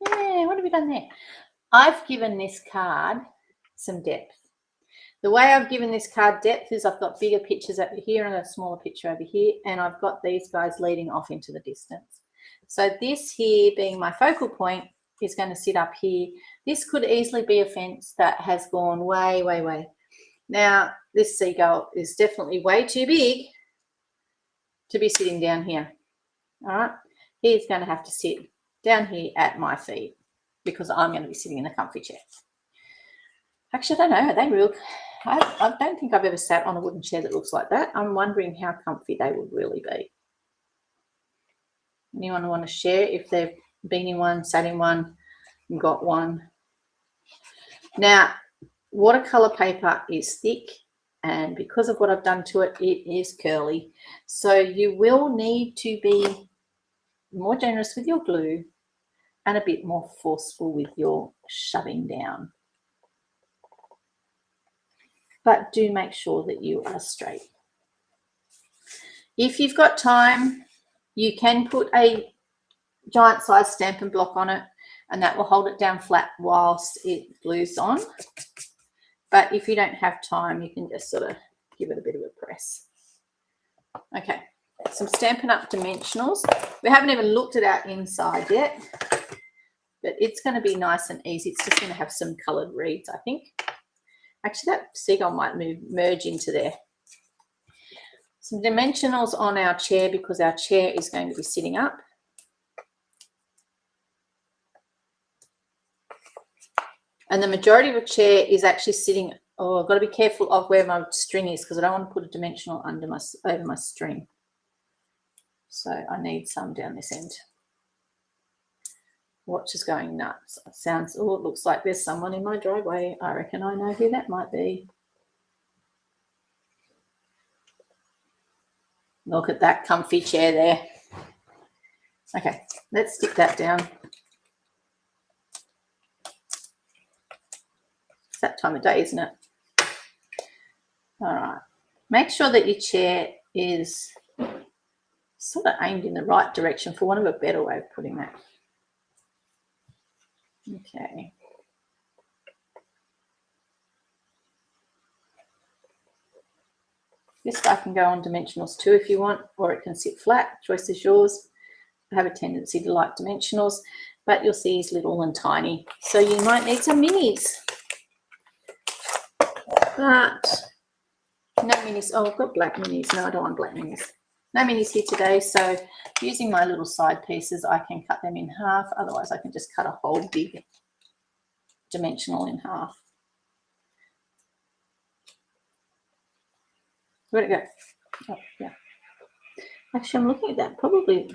Yeah, what have we done there? I've given this card some depth. The way I've given this card depth is I've got bigger pictures over here and a smaller picture over here, and I've got these guys leading off into the distance. So this here being my focal point is going to sit up here. This could easily be a fence that has gone way, way, way. Now, this seagull is definitely way too big to be sitting down here. All right. He's going to have to sit down here at my feet because I'm going to be sitting in a comfy chair. Actually, I don't know. Are they real? I don't think I've ever sat on a wooden chair that looks like that. I'm wondering how comfy they would really be. Anyone want to share if they've been in one, sat in one, and got one? Now, watercolor paper is thick, and because of what I've done to it, it is curly. So you will need to be more generous with your glue and a bit more forceful with your shoving down. But do make sure that you are straight. If you've got time, you can put a giant size Stampin' Block on it, and that will hold it down flat whilst it glues on. But if you don't have time, you can just sort of give it a bit of a press. Okay, some Stampin' Up! Dimensionals. We haven't even looked at our inside yet, but it's going to be nice and easy. It's just going to have some coloured reeds, I think. Actually, that seagull might merge into there. Some dimensionals on our chair because our chair is going to be sitting up. And the majority of a chair is actually sitting, oh, I've got to be careful of where my string is because I don't want to put a dimensional over my string. So I need some down this end. Watch is going nuts. It sounds, oh, it looks like there's someone in my driveway. I reckon I know who that might be. Look at that comfy chair there. Okay, let's stick that down. It's that time of day, isn't it? All right. Make sure that your chair is sort of aimed in the right direction, for want of a better way of putting that. Okay. This guy can go on dimensionals too if you want, or it can sit flat. Choice is yours. I have a tendency to like dimensionals, but you'll see he's little and tiny. So you might need some minis. But no minis. Oh, I've got black minis. No, I don't want black minis. No minis here today. So using my little side pieces, I can cut them in half. Otherwise, I can just cut a whole big dimensional in half. Where'd it go? Oh, yeah. Actually, I'm looking at that. Probably.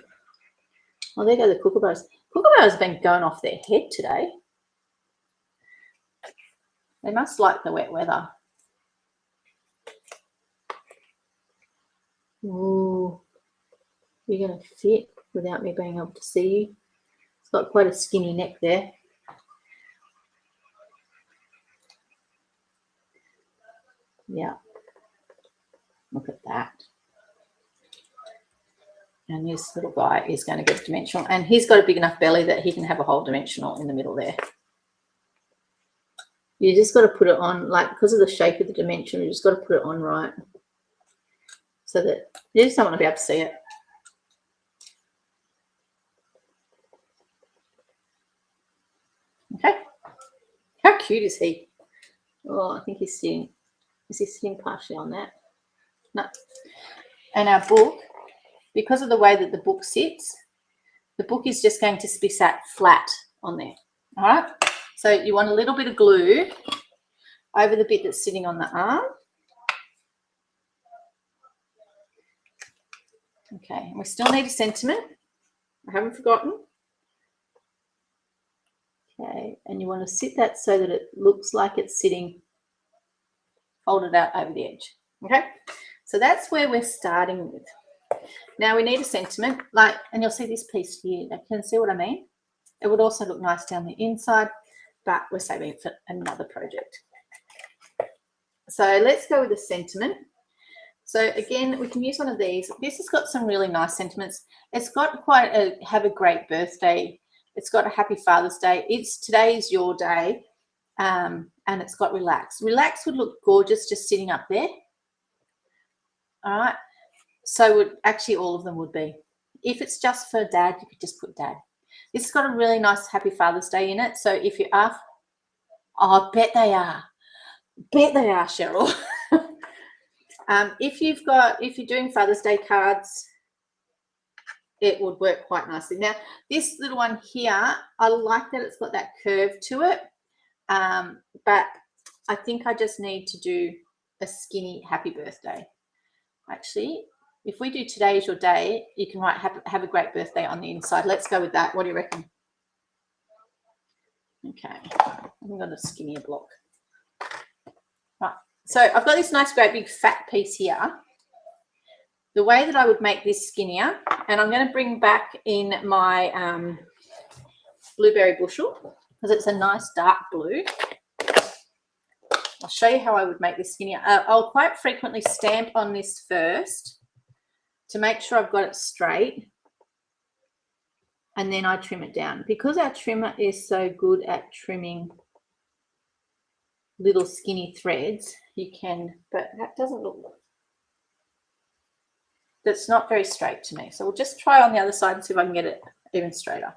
Oh, there go the kookaburras. Kookaburras have been going off their head today. They must like the wet weather. Ooh, you're going to fit without me being able to see you. It's got quite a skinny neck there. Yeah. Look at that. And this little guy is going to get dimensional. And he's got a big enough belly that he can have a whole dimensional in the middle there. You just got to put it on, like, because of the shape of the dimension, you just got to put it on right. So that you just don't want to be able to see it. Okay. How cute is he? Oh, I think he's sitting. Is he sitting partially on that? No. And our book, because of the way that the book sits, the book is just going to be sat flat on there. All right. So you want a little bit of glue over the bit that's sitting on the arm. Okay, and we still need a sentiment. I haven't forgotten. Okay, and you want to sit that so that it looks like it's sitting folded out over the edge. Okay, so that's where we're starting with. Now we need a sentiment, like, and you'll see this piece here. You can see what I mean? It would also look nice down the inside, but we're saving it for another project. So let's go with the sentiment. So again, we can use one of these. This has got some really nice sentiments. It's got quite a have a great birthday. It's got a happy Father's Day. It's today is your day. And it's got relax. Relax would look gorgeous just sitting up there. All right. So would actually all of them would be. If it's just for dad, you could just put dad. This has got a really nice happy Father's Day in it. So if you are, oh, I bet they are. Bet they are, Cheryl. If you're doing Father's Day cards, it would work quite nicely. Now, this little one here, I like that it's got that curve to it, but I think I just need to do a skinny happy birthday. Actually, if we do today's your day, you can write have a great birthday on the inside. Let's go with that. What do you reckon? Okay, I've got a skinnier block. Right. So I've got this nice great big fat piece here. The way that I would make this skinnier, and I'm going to bring back in my blueberry bushel because it's a nice dark blue. I'll show you how I would make this skinnier. I'll quite frequently stamp on this first to make sure I've got it straight, and then I trim it down. Because our trimmer is so good at trimming little skinny threads, you can, but that doesn't look, that's not very straight to me. So we'll just try on the other side and see if I can get it even straighter.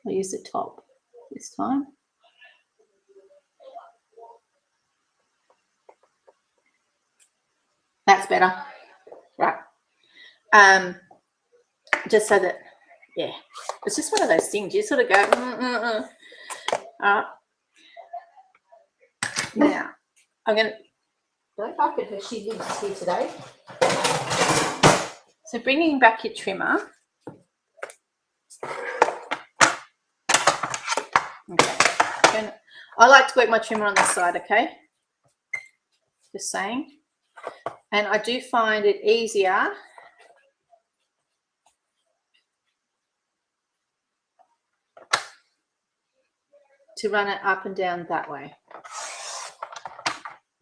I'll use the top this time. That's better. Right. Just so that, yeah, it's just one of those things. You sort of go, All right. Now, I'm going to, don't like it, she lives here today. So bringing back your trimmer. Okay. I like to work my trimmer on this side, okay? Just saying. And I do find it easier to run it up and down that way.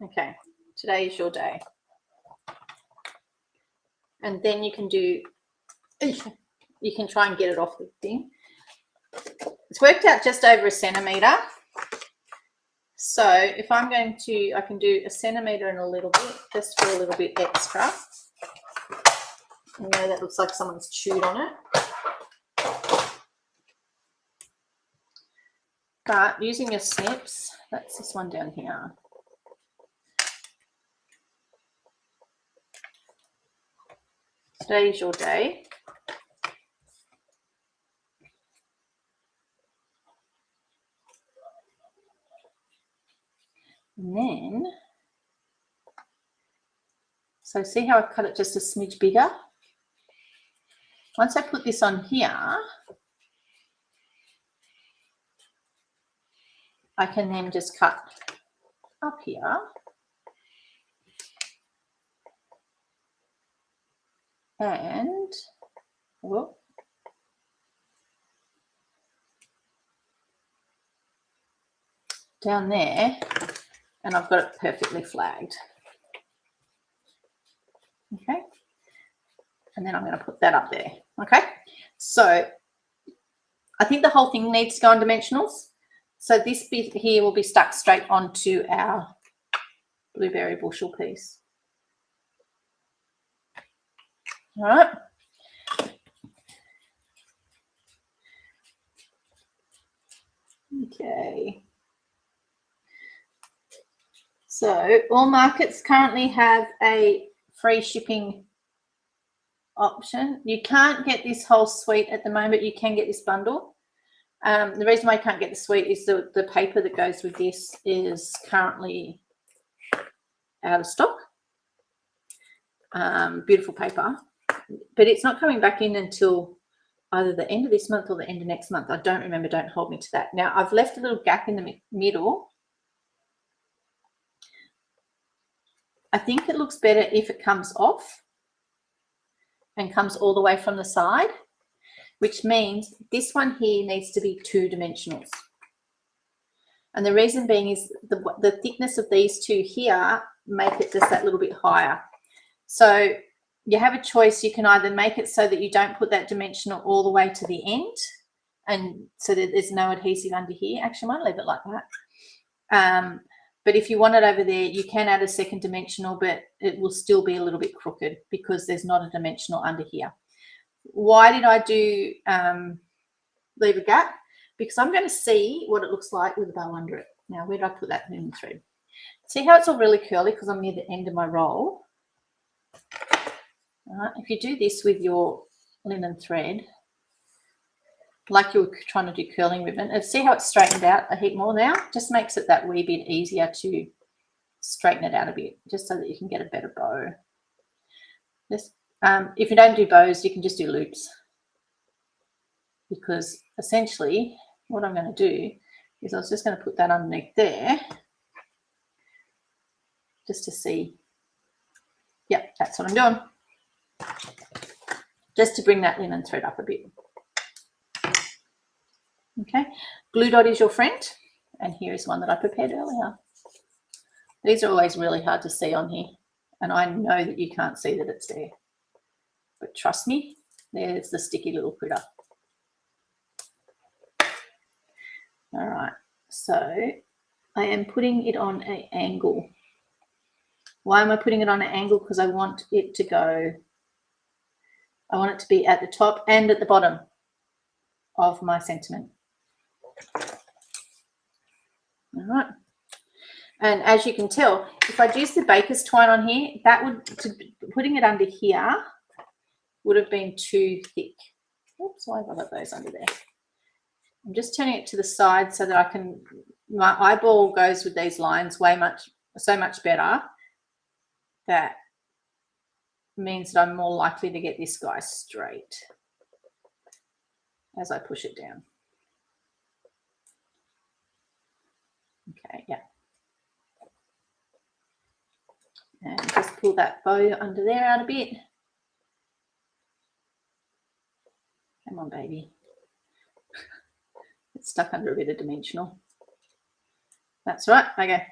Okay, today is your day. And then you can do, you can try and get it off the thing. It's worked out just over 1 centimetre. So if I'm going to, I can do 1 centimetre and a little bit, just for a little bit extra. You know, that looks like someone's chewed on it. But using your snips, that's this one down here. Today is your day. And then, so see how I've cut it just a smidge bigger? Once I put this on here, I can then just cut up here. And, whoop, down there, and I've got it perfectly flagged. Okay, and then I'm going to put that up there. Okay, so I think the whole thing needs to go on dimensionals. So this bit here will be stuck straight onto our blueberry bushel piece. All right. Okay. So all markets currently have a free shipping option. You can't get this whole suite at the moment. You can get this bundle. The reason why I can't get the suite is the paper that goes with this is currently out of stock. Beautiful paper, but it's not coming back in until either the end of this month or the end of next month. I don't remember. Don't hold me to that. Now, I've left a little gap in the middle. I think it looks better if it comes off and comes all the way from the side, which means this one here needs to be 2 dimensionals. And the reason being is the thickness of these two here make it just that little bit higher. So you have a choice. You can either make it so that you don't put that dimensional all the way to the end, and so that there's no adhesive under here. Actually, I might leave it like that. But if you want it over there, you can add a second dimensional, but it will still be a little bit crooked because there's not a dimensional under here. Why did I do leave a gap? Because I'm going to see what it looks like with a bow under it. Now, where did I put that linen thread? See how it's all really curly because I'm near the end of my roll. All right, if you do this with your linen thread, like you were trying to do curling ribbon, and see how it's straightened out a heap more now? Just makes it that wee bit easier to straighten it out a bit, just so that you can get a better bow. Just, if you don't do bows, you can just do loops, because essentially what I'm going to do is I was just going to put that underneath there just to see. Yep, that's what I'm doing. Just to bring that linen thread up a bit. Okay, glue dot is your friend, and here is one that I prepared earlier. These are always really hard to see on here, and I know that you can't see that it's there, but trust me, there's the sticky little critter. All right, so I am putting it on an angle. Why am I putting it on an angle? Because I want it to go, I want it to be at the top and at the bottom of my sentiment. All right. And as you can tell, if I'd used the baker's twine on here, that would, putting it under here would have been too thick. Oops, why have I got those under there? I'm just turning it to the side so that I can my eyeball goes with these lines so much better. That means that I'm more likely to get this guy straight as I push it down. Okay, yeah. And just pull that bow under there out a bit. Come on, baby. It's stuck under a bit of dimensional. That's right. Okay.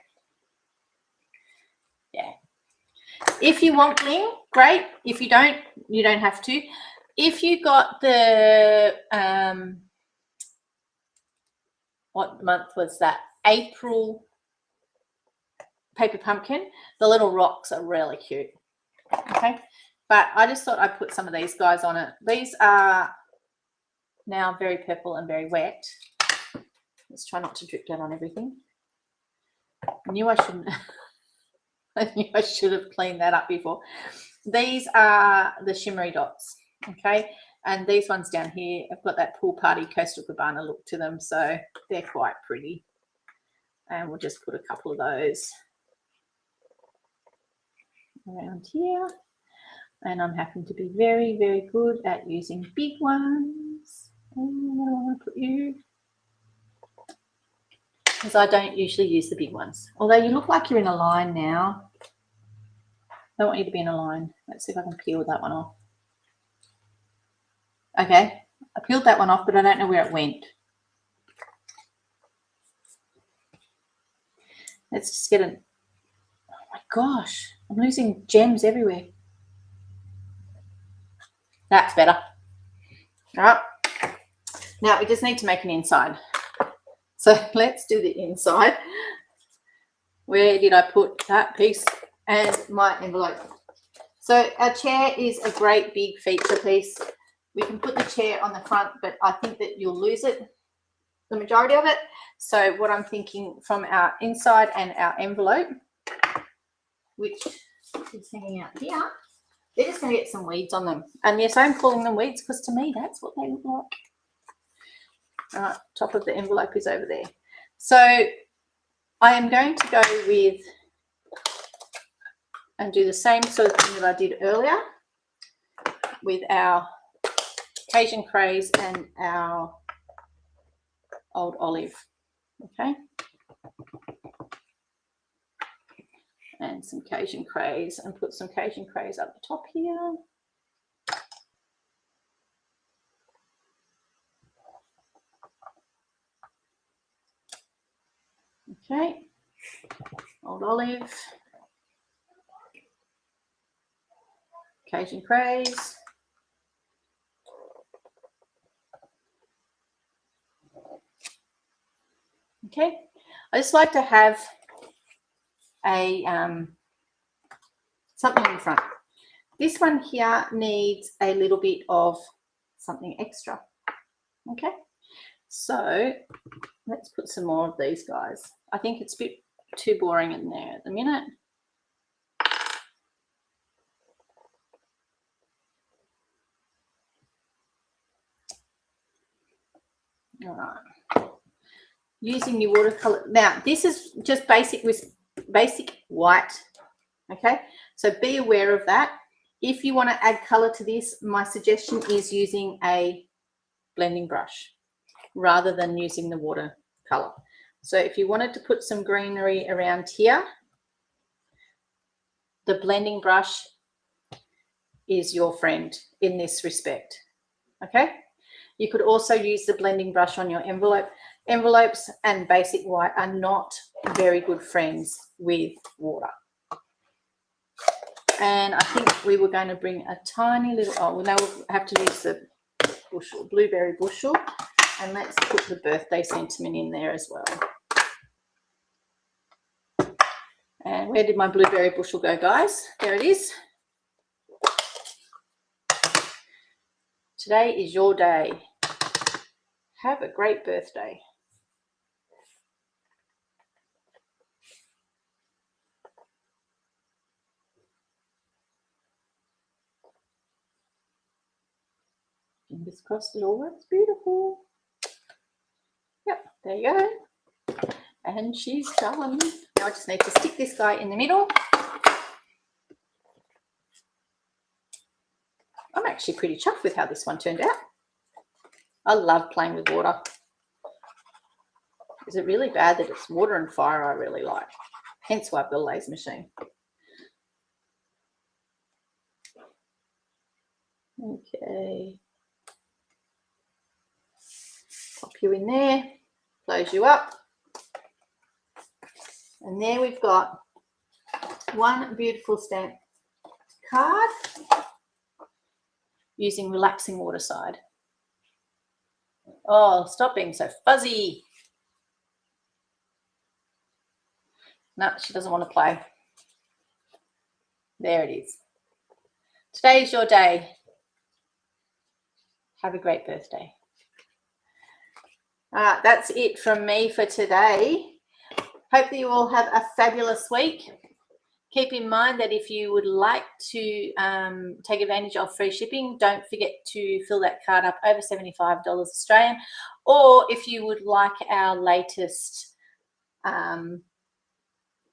Yeah. If you want bling, great. If you don't, you don't have to. If you got the what month was that? April paper pumpkin. The little rocks are really cute. Okay. But I just thought I'd put some of these guys on it. These are now very purple and very wet. Let's try not to drip down on everything. I knew I shouldn't. I knew I should have cleaned that up before. These are the shimmery dots, okay? And these ones down here have got that pool party Coastal Cabana look to them, so they're quite pretty. And we'll just put a couple of those around here. And I'm having to be very, very good at using big ones. Where do I want to put you? Because I don't usually use the big ones. Although you look like you're in a line now. I don't want you to be in a line. Let's see if I can peel that one off. Okay, I peeled that one off, but I don't know where it went. Let's just get it. Oh my gosh, I'm losing gems everywhere. That's better. All right. Now we just need to make an inside. So let's do the inside. Where did I put that piece? And my envelope. So our chair is a great big feature piece. We can put the chair on the front, but I think that you'll lose it, the majority of it. So what I'm thinking from our inside and our envelope, which is hanging out here, they're just going to get some weeds on them. And yes, I'm calling them weeds because to me that's what they look like. All right, top of the envelope is over there. So I am going to go with and do the same sort of thing that I did earlier with our Cajun Craze and our Old Olive. Okay. And some Cajun Craze, and put some Cajun Craze up the top here. Okay, Old Olive, Cajun Craze. Okay, I just like to have a something in front. This one here needs a little bit of something extra. Okay, so let's put some more of these guys. I think it's a bit too boring in there at the minute. All right. Using your watercolor. Now, this is just basic white. Okay, so be aware of that. If you want to add color to this, my suggestion is using a blending brush rather than using the watercolor. So if you wanted to put some greenery around here, the blending brush is your friend in this respect. Okay, you could also use the blending brush on your envelope. Envelopes and basic white are not very good friends with water. And I think we were going to bring a tiny little, oh, well, now we'll have to use the bushel, blueberry bushel, and let's put the birthday sentiment in there as well. And where did my blueberry bushel go, guys? There it is. Today is your day. Have a great birthday. Fingers crossed it all works beautiful. Yep, there you go. And she's done. Now I just need to stick this guy in the middle. I'm actually pretty chuffed with how this one turned out. I love playing with water. Is it really bad that it's water and fire I really like? Hence why I've got a laser machine. Okay. Pop you in there. Close you up. And there we've got one beautiful stamp card using Relaxing Waterside. Oh, stop being so fuzzy. No, she doesn't want to play. There it is. Today's your day. Have a great birthday. That's it from me for today. Hope that you all have a fabulous week. Keep in mind that if you would like to take advantage of free shipping, don't forget to fill that card up over $75 Australian. Or if you would like our latest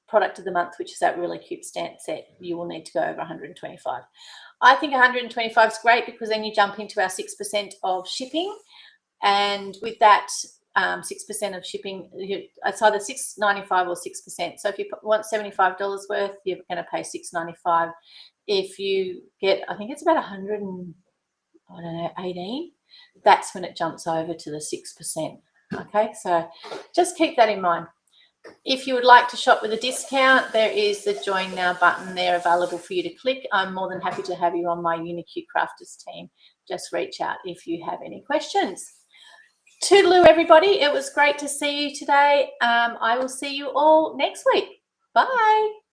product of the month, which is that really cute stamp set, you will need to go over 125. I think 125 is great because then you jump into our 6% of shipping. And with that 6% of shipping, it's either $6.95 or 6%. So if you want $75 worth, you're going to pay $6.95. If you get, I think it's about 118, that's when it jumps over to the 6%. Okay, so just keep that in mind. If you would like to shop with a discount, there is the Join Now button there available for you to click. I'm more than happy to have you on my Unicute Crafters team. Just reach out if you have any questions. Toodaloo, everybody. It was great to see you today. I will see you all next week. Bye.